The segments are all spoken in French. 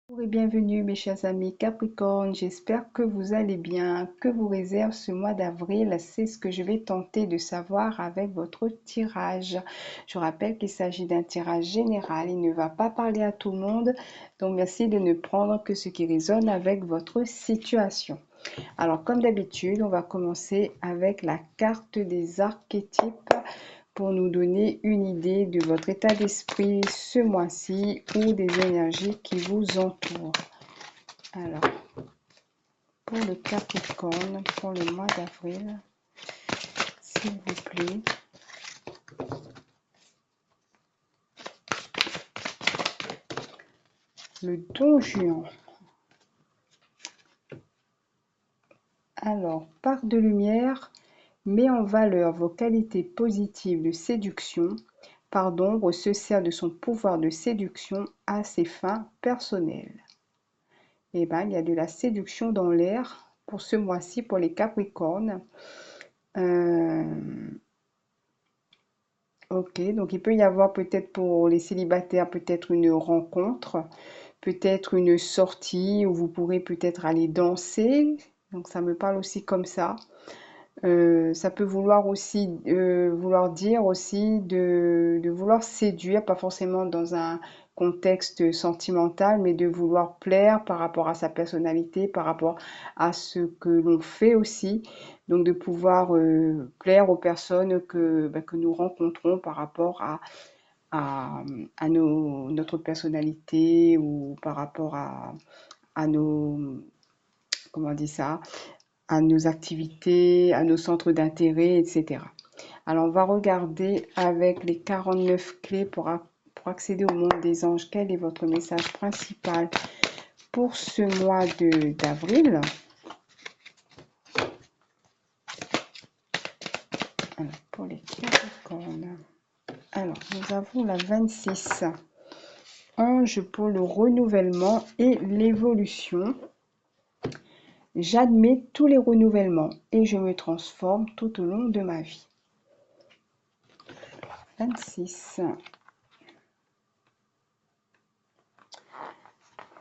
Bonjour et bienvenue mes chers amis Capricorne, j'espère que vous allez bien, que vous réserve ce mois d'avril, c'est ce que je vais tenter de savoir avec votre tirage. Je rappelle qu'il s'agit d'un tirage général, il ne va pas parler à tout le monde, donc merci de ne prendre que ce qui résonne avec votre situation. Alors comme d'habitude, on va commencer avec la carte des archétypes pour nous donner une idée de votre état d'esprit ce mois-ci ou des énergies qui vous entourent. Alors, pour le Capricorne, pour le mois d'avril, s'il vous plaît. Le Don Juan. Alors, part de lumière, met en valeur vos qualités positives de séduction. Part d'ombre se sert de son pouvoir de séduction à ses fins personnelles. Eh bien, il y a de la séduction dans l'air pour ce mois-ci pour les Capricornes. Ok, donc il peut y avoir peut-être pour les célibataires peut-être une rencontre, peut-être une sortie où vous pourrez peut-être aller danser. Donc ça me parle aussi comme ça. Ça peut vouloir aussi vouloir dire aussi de vouloir séduire, pas forcément dans un contexte sentimental, mais de vouloir plaire par rapport à sa personnalité, par rapport à ce que l'on fait aussi. Donc de pouvoir plaire aux personnes que nous rencontrons par rapport à, notre personnalité ou par rapport à nos, comment on dit ça, à nos activités, à nos centres d'intérêt, etc. Alors, on va regarder avec les 49 clés pour accéder au monde des anges. Quel est votre message principal pour ce mois d'avril? Alors, pour les Capricornes. Alors, nous avons la 26. Ange pour le renouvellement et l'évolution. J'admets tous les renouvellements et je me transforme tout au long de ma vie. 26.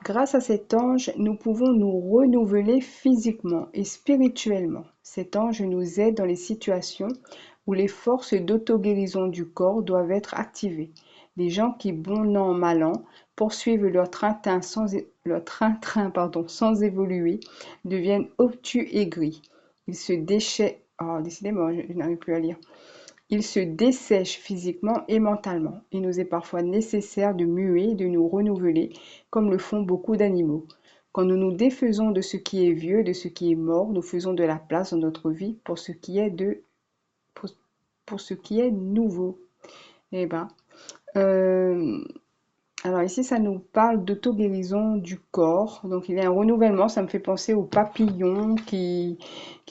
Grâce à cet ange, nous pouvons nous renouveler physiquement et spirituellement. Cet ange nous aide dans les situations où les forces d'auto-guérison du corps doivent être activées. Les gens qui, bon an, mal an, poursuivent leur train-train sans évoluer, deviennent obtus et gris. Ils se déchaient... Oh, décidément, je n'arrive plus à lire. Ils se dessèchent physiquement et mentalement. Il nous est parfois nécessaire de muer, de nous renouveler, comme le font beaucoup d'animaux. Quand nous nous défaisons de ce qui est vieux, de ce qui est mort, nous faisons de la place dans notre vie pour ce qui est pour ce qui est nouveau. Eh ben, euh, alors ici, ça nous parle d'auto-guérison du corps. Donc il y a un renouvellement, ça me fait penser au papillon qui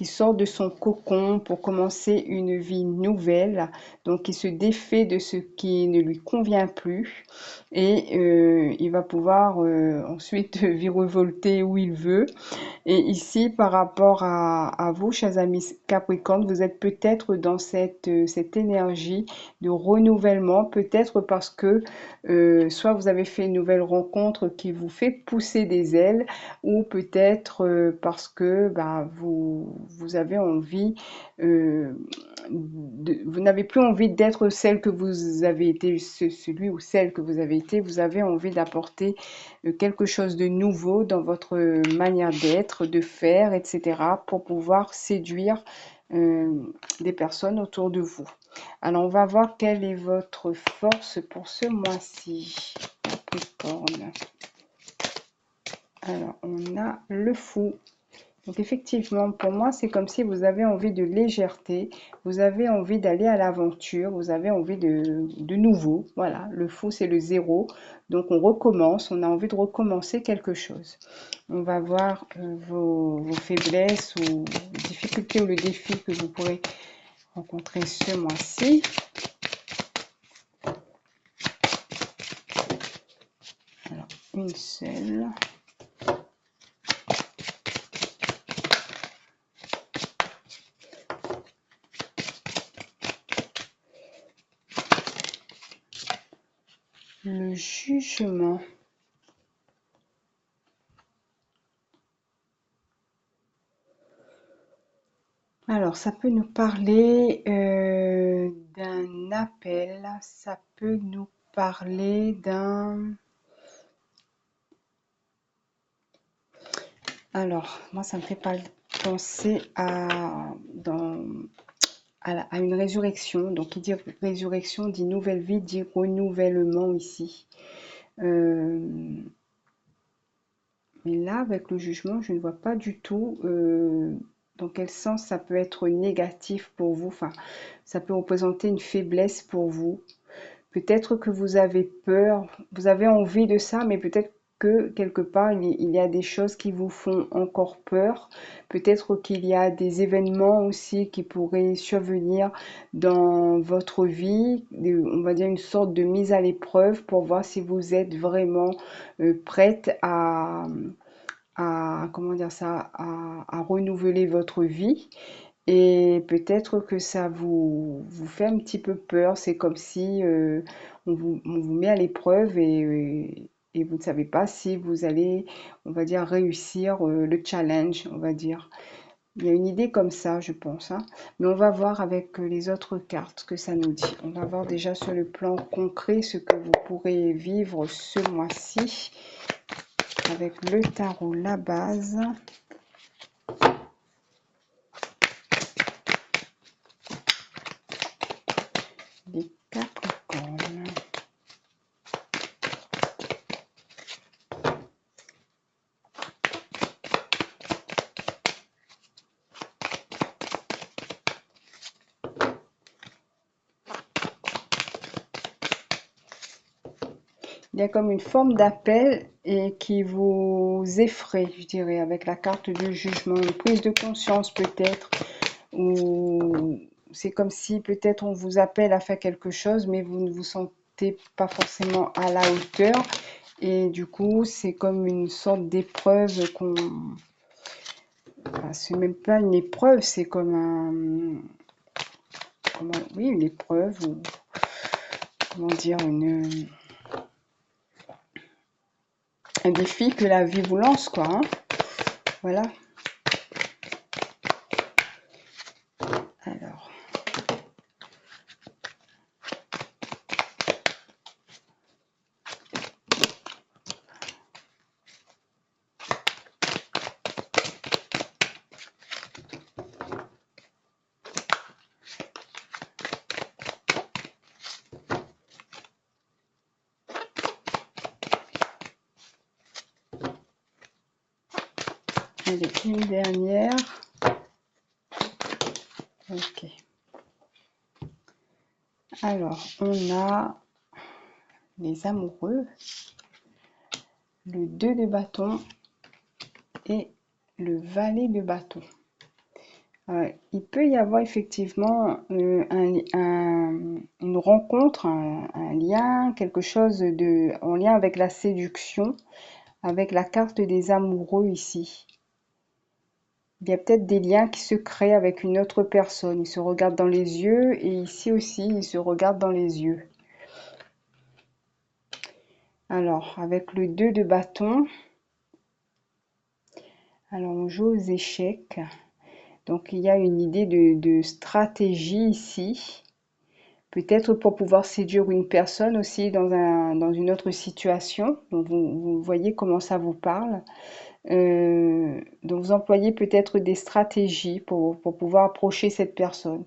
sort de son cocon pour commencer une vie nouvelle. Donc il se défait de ce qui ne lui convient plus et il va pouvoir ensuite virevolter où il veut. Et ici, par rapport à vous, chers amis Capricorne, vous êtes peut-être dans cette énergie de renouvellement, peut-être parce que soit vous avez fait une nouvelle rencontre qui vous fait pousser des ailes, ou peut-être parce que bah, vous avez envie, vous n'avez plus envie d'être celle que vous avez été, celui ou celle que vous avez été, vous avez envie d'apporter quelque chose de nouveau dans votre manière d'être, de faire, etc. pour pouvoir séduire des personnes autour de vous. Alors, on va voir quelle est votre force pour ce mois-ci. Capricorne. Alors, on a le fou. Donc, effectivement, pour moi, c'est comme si vous avez envie de légèreté, vous avez envie d'aller à l'aventure, vous avez envie de nouveau. Voilà, le fou, c'est le zéro. Donc, on recommence, on a envie de recommencer quelque chose. On va voir vos faiblesses ou difficultés ou le défi que vous pourrez rencontrer ce mois-ci. Alors, une seule. Le jugement. Alors, ça peut nous parler d'un appel, ça peut nous parler d'un... Alors, moi, ça me fait penser à une résurrection. Donc, qui dit résurrection dit nouvelle vie, dit renouvellement ici. Mais là, avec le jugement, je ne vois pas du tout dans quel sens ça peut être négatif pour vous. Enfin, ça peut représenter une faiblesse pour vous. Peut-être que vous avez peur, vous avez envie de ça, mais peut-être que quelque part, il y a des choses qui vous font encore peur. Peut-être qu'il y a des événements aussi qui pourraient survenir dans votre vie, on va dire une sorte de mise à l'épreuve pour voir si vous êtes vraiment prête comment dire ça, à renouveler votre vie. Et peut-être que ça vous fait un petit peu peur. C'est comme si on vous met à l'épreuve et vous ne savez pas si vous allez, on va dire, réussir le challenge, on va dire. Il y a une idée comme ça, je pense, hein. Mais on va voir avec les autres cartes ce que ça nous dit. On va voir déjà sur le plan concret ce que vous pourrez vivre ce mois-ci avec le tarot, la base. Les Capricornes. Il y a comme une forme d'appel et qui vous effraie, je dirais, avec la carte du jugement, une prise de conscience peut-être, ou c'est comme si peut-être on vous appelle à faire quelque chose, mais vous ne vous sentez pas forcément à la hauteur. Et du coup, c'est comme une sorte d'épreuve qu'on... Enfin, c'est même pas une épreuve, c'est comme un... Oui, une épreuve, ou comment dire, un défi que la vie vous lance, quoi, hein. Voilà. Alors, allez, une dernière. Ok. Alors, on a les amoureux, le 2 de bâton et le valet de bâton. Il peut y avoir effectivement une rencontre, un lien, quelque chose en lien avec la séduction, avec la carte des amoureux ici. Il y a peut-être des liens qui se créent avec une autre personne. Ils se regardent dans les yeux et ici aussi, ils se regardent dans les yeux. Alors, avec le 2 de bâton, alors on joue aux échecs. Donc, il y a une idée de stratégie ici. Peut-être pour pouvoir séduire une personne aussi dans une autre situation. Donc, vous voyez comment ça vous parle. Donc, vous employez peut-être des stratégies pour pouvoir approcher cette personne.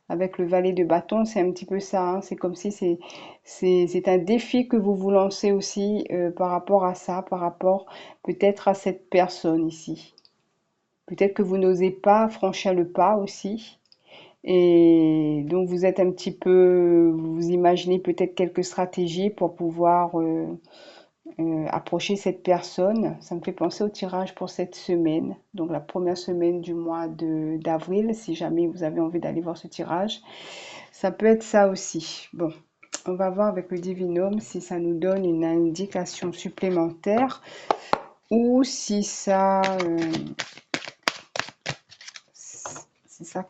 Avec le valet de bâton, c'est un petit peu ça, hein. C'est comme si c'est un défi que vous vous lancez aussi par rapport à ça, par rapport peut-être à cette personne ici. Peut-être que vous n'osez pas franchir le pas aussi. Et donc vous êtes un petit peu, vous imaginez peut-être quelques stratégies pour pouvoir approcher cette personne. Ça me fait penser au tirage pour cette semaine, donc la première semaine du mois d'avril, si jamais vous avez envie d'aller voir ce tirage. Ça peut être ça aussi. Bon, on va voir avec le Divinum si ça nous donne une indication supplémentaire ou si ça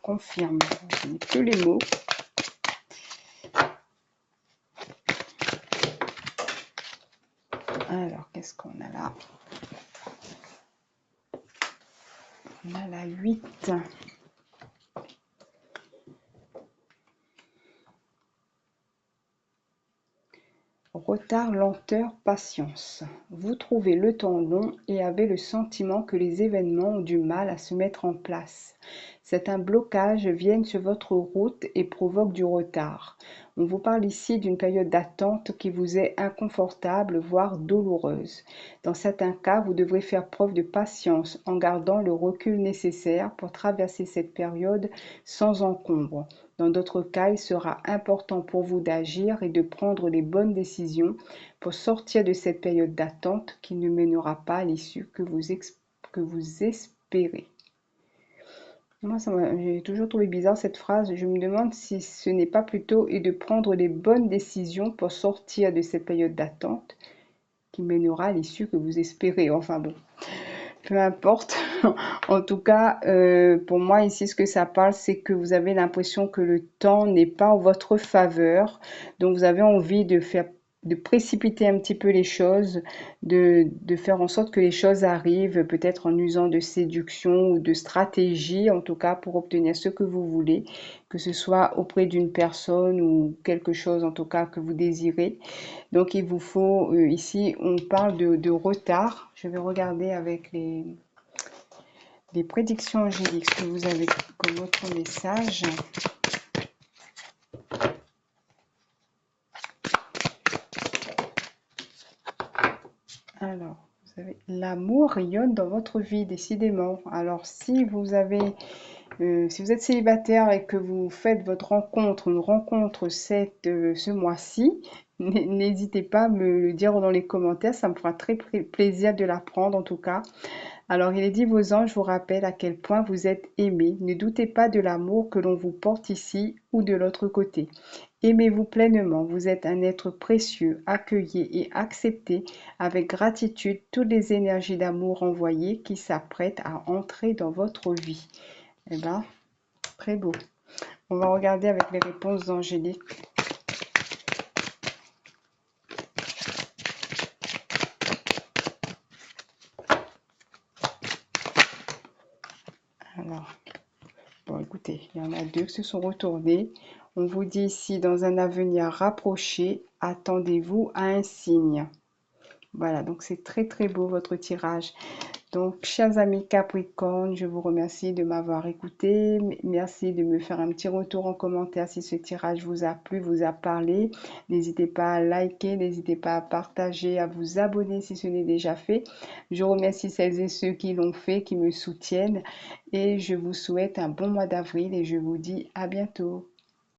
confirme. Je n'ai plus les mots. Alors, qu'est-ce qu'on a là? On a la 8. Retard, lenteur, patience. Vous trouvez le temps long et avez le sentiment que les événements ont du mal à se mettre en place. Certains blocages viennent sur votre route et provoquent du retard. On vous parle ici d'une période d'attente qui vous est inconfortable, voire douloureuse. Dans certains cas, vous devrez faire preuve de patience en gardant le recul nécessaire pour traverser cette période sans encombre. Dans d'autres cas, il sera important pour vous d'agir et de prendre les bonnes décisions pour sortir de cette période d'attente qui ne mènera pas à l'issue que vous espérez. Moi, j'ai toujours trouvé bizarre cette phrase. Je me demande si ce n'est pas plutôt et de prendre les bonnes décisions pour sortir de cette période d'attente qui mènera à l'issue que vous espérez. Enfin bon, peu importe. En tout cas, pour moi ici, ce que ça parle, c'est que vous avez l'impression que le temps n'est pas en votre faveur. Donc, vous avez envie de précipiter un petit peu les choses, de faire en sorte que les choses arrivent, peut-être en usant de séduction ou de stratégie, en tout cas pour obtenir ce que vous voulez, que ce soit auprès d'une personne ou quelque chose en tout cas que vous désirez. Donc, il vous faut, ici, on parle de retard. Je vais regarder avec les prédictions angéliques, ce que vous avez comme autre message. Alors, vous avez l'amour rayonne dans votre vie, décidément. Alors, si vous êtes célibataire et que vous faites une rencontre ce mois-ci, n'hésitez pas à me le dire dans les commentaires, ça me fera très plaisir de l'apprendre en tout cas. Alors, il est dit, vos anges vous rappellent à quel point vous êtes aimés. Ne doutez pas de l'amour que l'on vous porte ici ou de l'autre côté. Aimez-vous pleinement, vous êtes un être précieux, accueilli et accepté avec gratitude toutes les énergies d'amour envoyées qui s'apprêtent à entrer dans votre vie. Eh bien, très beau. On va regarder avec les réponses angéliques. Alors, bon, écoutez, il y en a deux qui se sont retournés. On vous dit ici, dans un avenir rapproché, attendez-vous à un signe. Voilà, donc c'est très très beau votre tirage. Donc, chers amis Capricorne, je vous remercie de m'avoir écouté. Merci de me faire un petit retour en commentaire si ce tirage vous a plu, vous a parlé. N'hésitez pas à liker, n'hésitez pas à partager, à vous abonner si ce n'est déjà fait. Je remercie celles et ceux qui l'ont fait, qui me soutiennent. Et je vous souhaite un bon mois d'avril et je vous dis à bientôt.